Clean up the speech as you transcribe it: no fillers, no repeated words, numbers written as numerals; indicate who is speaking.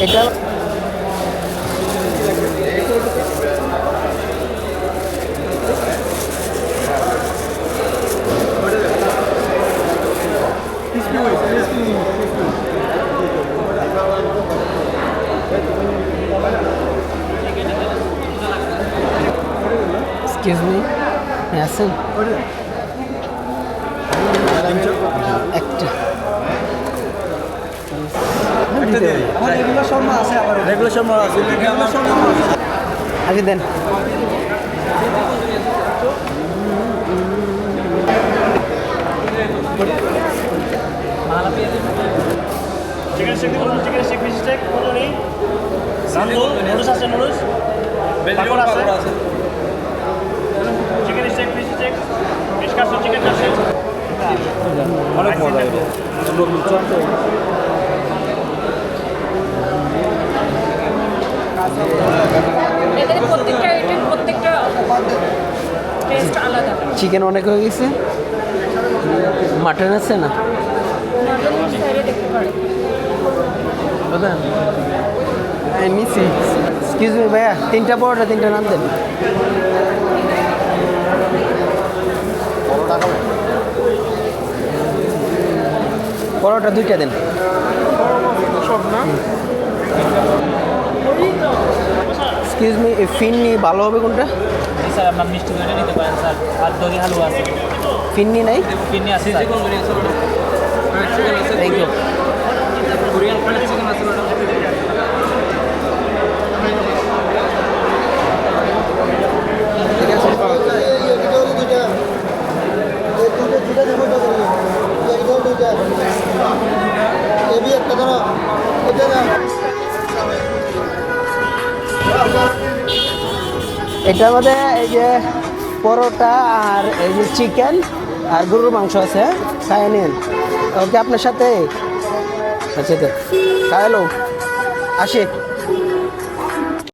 Speaker 1: এটা excuse me আছেন একটা আগে দেন
Speaker 2: চিকেন স্টেক দিবো চিকেন স্টেক ফিশ স্টেক কোন নেই নুডলস আছে নুডলস পাপড় আছে chicken steak fish steak fish কাটছো চিকেন কাটছো অনেক মজা এটা
Speaker 3: এদের প্রত্যেকটা টেস্ট আলাদা।
Speaker 1: চিকেন অনেক হয়ে গেছে মাটন আছে না
Speaker 3: মটন সাইডে দেখতে পারেন।
Speaker 1: নিচ্ছি এক্সকিউজ মি ভাইয়া 3টা পরোটা 3টা নাম দেন পরোটা 2টা দেন এক্সকিউজ মি ফিন্নি ভালো হবে কোনটা
Speaker 4: স্যার আপনার মিষ্টি দইটা নিতে পারেন স্যার আর দই হালুয়া আছে
Speaker 1: ফিন্নি নাই
Speaker 4: পিন্নি আছে sir
Speaker 1: thank you
Speaker 4: Korean fried chicken আছে ম্যাডাম
Speaker 1: এটার মধ্যে এই যে পরোটা আর এই যে চিকেন আর গরুর মাংস আছে খাই নিন ওকে আপনার সাথে আচ্ছা তো খাইলো আসি